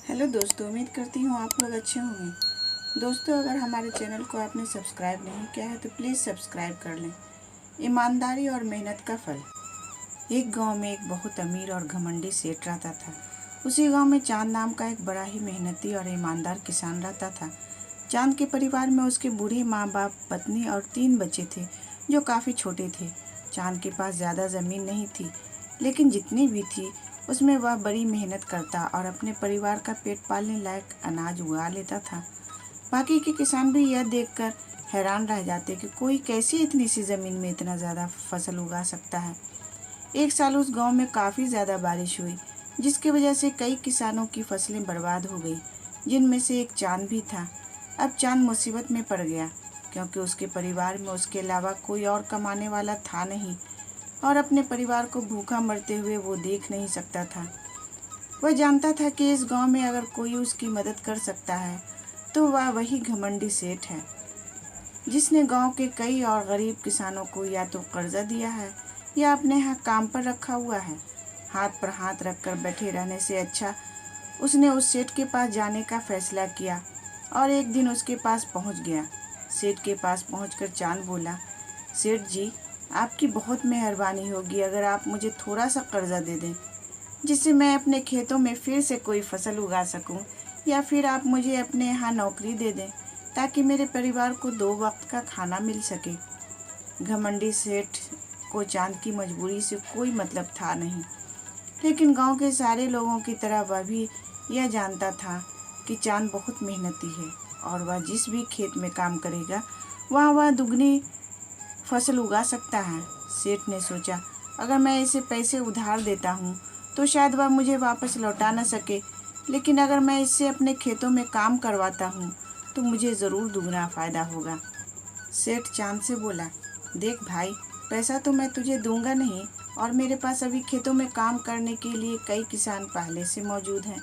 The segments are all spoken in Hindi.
हेलो दोस्तों, उम्मीद करती हूँ आप लोग अच्छे होंगे। दोस्तों, अगर हमारे चैनल को आपने सब्सक्राइब नहीं किया है तो प्लीज़ सब्सक्राइब कर लें। ईमानदारी और मेहनत का फल। एक गांव में एक बहुत अमीर और घमंडी सेठ रहता था। उसी गांव में चांद नाम का एक बड़ा ही मेहनती और ईमानदार किसान रहता था। चांद के परिवार में उसके बूढ़े माँ बाप, पत्नी और 3 बच्चे थे जो काफ़ी छोटे थे। चांद के पास ज़्यादा ज़मीन नहीं थी, लेकिन जितनी भी थी उसमें वह बड़ी मेहनत करता और अपने परिवार का पेट पालने लायक अनाज उगा लेता था। बाकी के किसान भी यह देखकर हैरान रह जाते कि कोई कैसे इतनी सी ज़मीन में इतना ज़्यादा फसल उगा सकता है। एक साल उस गांव में काफ़ी ज़्यादा बारिश हुई, जिसकी वजह से कई किसानों की फसलें बर्बाद हो गई, जिनमें से एक चांद भी था। अब चांद मुसीबत में पड़ गया, क्योंकि उसके परिवार में उसके अलावा कोई और कमाने वाला था नहीं और अपने परिवार को भूखा मरते हुए वो देख नहीं सकता था। वह जानता था कि इस गांव में अगर कोई उसकी मदद कर सकता है तो वह वही घमंडी सेठ है, जिसने गांव के कई और गरीब किसानों को या तो कर्जा दिया है या अपने यहाँ काम पर रखा हुआ है। हाथ पर हाथ रखकर बैठे रहने से अच्छा उसने उस सेठ के पास जाने का फैसला किया और एक दिन उसके पास पहुंच गया। सेठ के पास पहुंचकर चांद बोला, सेठ जी, आपकी बहुत मेहरबानी होगी अगर आप मुझे थोड़ा सा कर्जा दे दें, जिससे मैं अपने खेतों में फिर से कोई फसल उगा सकूं, या फिर आप मुझे अपने यहाँ नौकरी दे दें ताकि मेरे परिवार को 2 वक्त का खाना मिल सके। घमंडी सेठ को चांद की मजबूरी से कोई मतलब था नहीं, लेकिन गांव के सारे लोगों की तरह वह भी यह जानता था कि चांद बहुत मेहनती है और वह जिस भी खेत में काम करेगा वहाँ वह दुगनी फसल उगा सकता है। सेठ ने सोचा, अगर मैं इसे पैसे उधार देता हूँ तो शायद वह मुझे वापस लौटा न सके, लेकिन अगर मैं इससे अपने खेतों में काम करवाता हूँ तो मुझे ज़रूर दुगना फ़ायदा होगा। सेठ चांद से बोला, देख भाई, पैसा तो मैं तुझे दूंगा नहीं और मेरे पास अभी खेतों में काम करने के लिए कई किसान पहले से मौजूद हैं,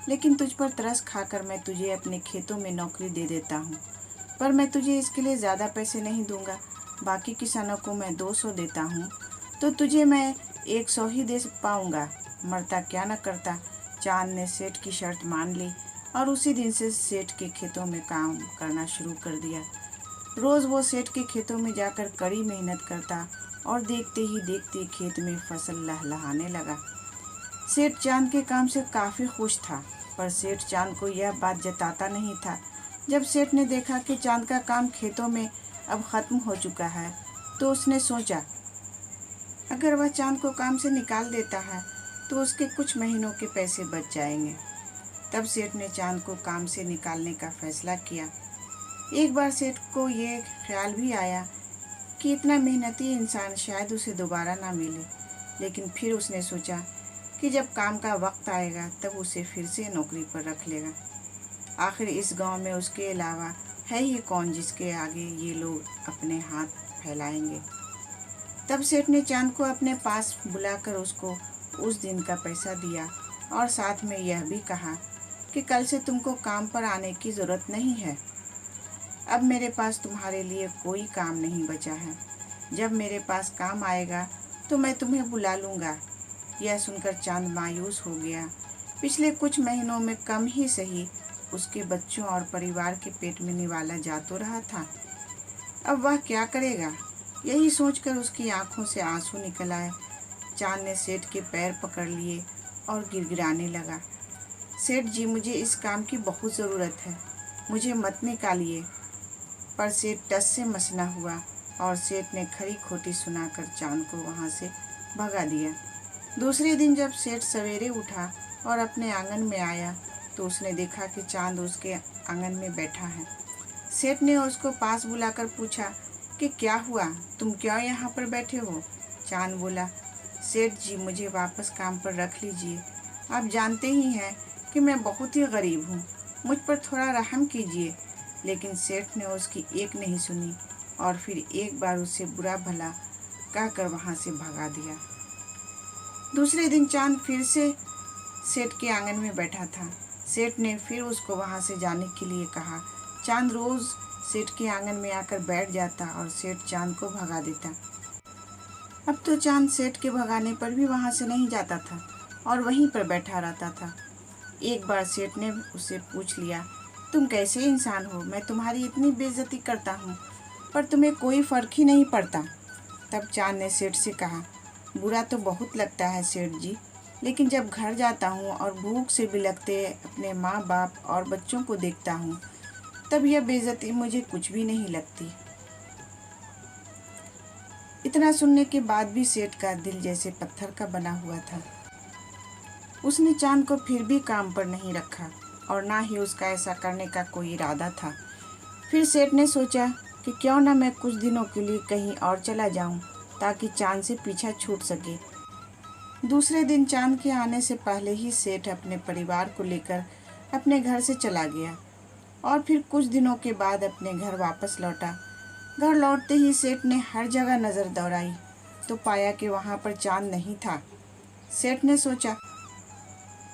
लेकिन तुझ पर तरस खाकर मैं तुझे अपने खेतों में नौकरी दे देता हूँ, पर मैं तुझे इसके लिए ज़्यादा पैसे नहीं दूंगा। बाकी किसानों को मैं 200 देता हूँ तो तुझे मैं 100 ही दे पाऊँगा। मरता क्या न करता। चांद ने सेठ की शर्त मान ली और उसी दिन से सेठ के खेतों में काम करना शुरू कर दिया। रोज़ वो सेठ के खेतों में जाकर कड़ी मेहनत करता और देखते ही देखते खेत में फसल लहलहाने लगा। सेठ चांद के काम से काफ़ी खुश था, पर सेठ चांद को यह बात जताता नहीं था। जब सेठ ने देखा कि चांद का काम खेतों में अब ख़त्म हो चुका है तो उसने सोचा, अगर वह चांद को काम से निकाल देता है तो उसके कुछ महीनों के पैसे बच जाएंगे। तब सेठ ने चांद को काम से निकालने का फैसला किया। एक बार सेठ को ये ख्याल भी आया कि इतना मेहनती इंसान शायद उसे दोबारा ना मिले, लेकिन फिर उसने सोचा कि जब काम का वक्त आएगा तब उसे फिर से नौकरी पर रख लेगा। आखिर इस गांव में उसके अलावा है ही कौन जिसके आगे ये लोग अपने हाथ फैलाएंगे। तब सेठ ने चांद को अपने पास बुलाकर उसको उस दिन का पैसा दिया और साथ में यह भी कहा कि कल से तुमको काम पर आने की ज़रूरत नहीं है। अब मेरे पास तुम्हारे लिए कोई काम नहीं बचा है। जब मेरे पास काम आएगा तो मैं तुम्हें बुला लूँगा। यह सुनकर चांद मायूस हो गया। पिछले कुछ महीनों में कम ही सही उसके बच्चों और परिवार के पेट में निवाला जा तो रहा था, अब वह क्या करेगा। यही सोचकर उसकी आंखों से आंसू निकल आए। चांद ने सेठ के पैर पकड़ लिए और गिड़गिड़ाने लगा, सेठ जी, मुझे इस काम की बहुत ज़रूरत है, मुझे मत निकालिए। पर सेठ टस से मस न हुआ और सेठ ने खरी खोटी सुनाकर चांद को वहाँ से भगा दिया। दूसरे दिन जब सेठ सवेरे उठा और अपने आंगन में आया तो उसने देखा कि चांद उसके आंगन में बैठा है। सेठ ने उसको पास बुलाकर पूछा कि क्या हुआ, तुम क्यों यहाँ पर बैठे हो। चांद बोला, सेठ जी, मुझे वापस काम पर रख लीजिए। आप जानते ही हैं कि मैं बहुत ही गरीब हूँ, मुझ पर थोड़ा रहम कीजिए। लेकिन सेठ ने उसकी एक नहीं सुनी और फिर एक बार उसे बुरा भला कहकर वहाँ से भगा दिया। दूसरे दिन चांद फिर से सेठ के आंगन में बैठा था। सेठ ने फिर उसको वहाँ से जाने के लिए कहा। चांद रोज़ सेठ के आंगन में आकर बैठ जाता और सेठ चांद को भगा देता। अब तो चांद सेठ के भगाने पर भी वहाँ से नहीं जाता था और वहीं पर बैठा रहता था। एक बार सेठ ने उससे पूछ लिया, तुम कैसे इंसान हो, मैं तुम्हारी इतनी बेइज्जती करता हूँ पर तुम्हें कोई फ़र्क ही नहीं पड़ता। तब चांद ने सेठ से कहा, बुरा तो बहुत लगता है सेठ जी, लेकिन जब घर जाता हूँ और भूख से बिलखते अपने माँ बाप और बच्चों को देखता हूँ तब यह बेइज्जती मुझे कुछ भी नहीं लगती। इतना सुनने के बाद भी सेठ का दिल जैसे पत्थर का बना हुआ था। उसने चांद को फिर भी काम पर नहीं रखा और ना ही उसका ऐसा करने का कोई इरादा था। फिर सेठ ने सोचा कि क्यों ना मैं कुछ दिनों के लिए कहीं और चला जाऊं ताकि चांद से पीछा छूट सके। दूसरे दिन चांद के आने से पहले ही सेठ अपने परिवार को लेकर अपने घर से चला गया और फिर कुछ दिनों के बाद अपने घर वापस लौटा। घर लौटते ही सेठ ने हर जगह नज़र दौड़ाई तो पाया कि वहाँ पर चांद नहीं था। सेठ ने सोचा,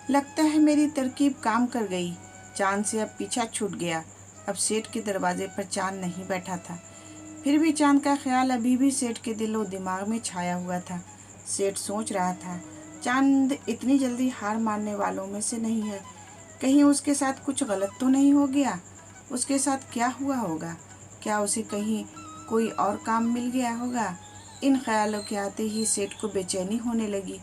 लगता है मेरी तरकीब काम कर गई, चांद से अब पीछा छूट गया। अब सेठ के दरवाजे पर चांद नहीं बैठा था, फिर भी चांद का ख्याल अभी भी सेठ के दिलो दिमाग में छाया हुआ था। सेठ सोच रहा था, चांद इतनी जल्दी हार मानने वालों में से नहीं है, कहीं उसके साथ कुछ गलत तो नहीं हो गया। उसके साथ क्या हुआ होगा, क्या उसे कहीं कोई और काम मिल गया होगा। इन ख्यालों के आते ही सेठ को बेचैनी होने लगी।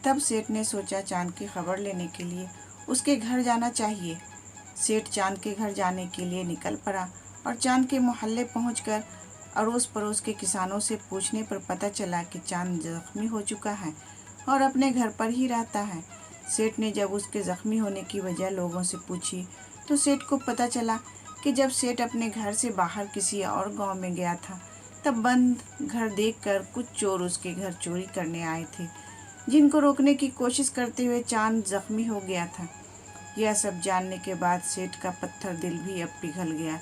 तब सेठ ने सोचा चांद की खबर लेने के लिए उसके घर जाना चाहिए। सेठ चांद के घर जाने के लिए निकल पड़ा और चांद के मोहल्ले पहुंचकर अड़ोस पड़ोस के किसानों से पूछने पर पता चला कि चांद जख्मी हो चुका है और अपने घर पर ही रहता है। सेठ ने जब उसके जख्मी होने की वजह लोगों से पूछी तो सेठ को पता चला कि जब सेठ अपने घर से बाहर किसी और गांव में गया था तब बंद घर देखकर कुछ चोर उसके घर चोरी करने आए थे, जिनको रोकने की कोशिश करते हुए चांद जख्मी हो गया था। यह सब जानने के बाद सेठ का पत्थर दिल भी अब पिघल गया।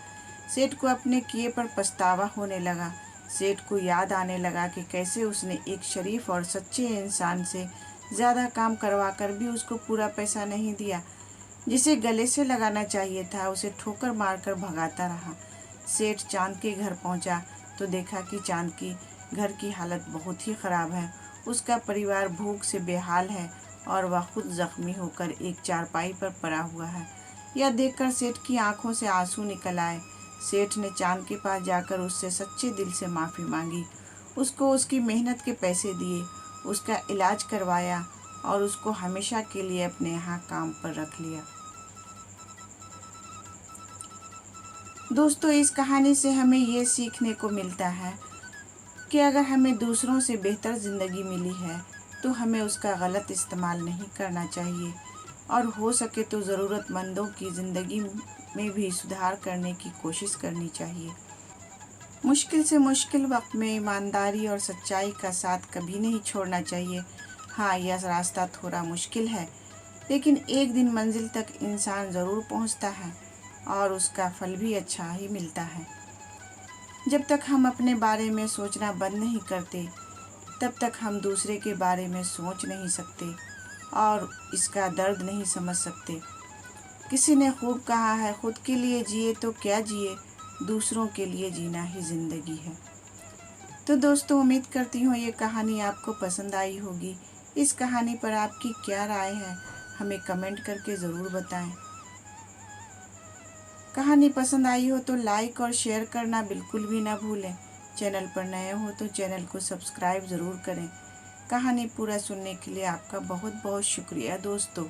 सेठ को अपने किए पर पछतावा होने लगा। सेठ को याद आने लगा कि कैसे उसने एक शरीफ और सच्चे इंसान से ज़्यादा काम करवा कर भी उसको पूरा पैसा नहीं दिया। जिसे गले से लगाना चाहिए था उसे ठोकर मारकर भगाता रहा। सेठ चांद के घर पहुंचा तो देखा कि चांद की घर की हालत बहुत ही ख़राब है। उसका परिवार भूख से बेहाल है और वह खुद जख्मी होकर एक चारपाई पर पड़ा हुआ है। यह देखकर सेठ की आंखों से आंसू निकल आए। सेठ ने चांद के पास जाकर उससे सच्चे दिल से माफ़ी मांगी, उसको उसकी मेहनत के पैसे दिए, उसका इलाज करवाया और उसको हमेशा के लिए अपने यहाँ काम पर रख लिया। दोस्तों, इस कहानी से हमें ये सीखने को मिलता है कि अगर हमें दूसरों से बेहतर ज़िंदगी मिली है तो हमें उसका गलत इस्तेमाल नहीं करना चाहिए और हो सके तो ज़रूरतमंदों की ज़िंदगी में भी सुधार करने की कोशिश करनी चाहिए। मुश्किल से मुश्किल वक्त में ईमानदारी और सच्चाई का साथ कभी नहीं छोड़ना चाहिए। हाँ, यह रास्ता थोड़ा मुश्किल है, लेकिन एक दिन मंजिल तक इंसान ज़रूर पहुंचता है और उसका फल भी अच्छा ही मिलता है। जब तक हम अपने बारे में सोचना बंद नहीं करते तब तक हम दूसरे के बारे में सोच नहीं सकते और इसका दर्द नहीं समझ सकते। किसी ने खूब कहा है, खुद के लिए जिए तो क्या जिए, दूसरों के लिए जीना ही ज़िंदगी है। तो दोस्तों, उम्मीद करती हूँ ये कहानी आपको पसंद आई होगी। इस कहानी पर आपकी क्या राय है हमें कमेंट करके ज़रूर बताएं। कहानी पसंद आई हो तो लाइक और शेयर करना बिल्कुल भी ना भूलें। चैनल पर नए हो तो चैनल को सब्सक्राइब ज़रूर करें। कहानी पूरा सुनने के लिए आपका बहुत बहुत शुक्रिया दोस्तों।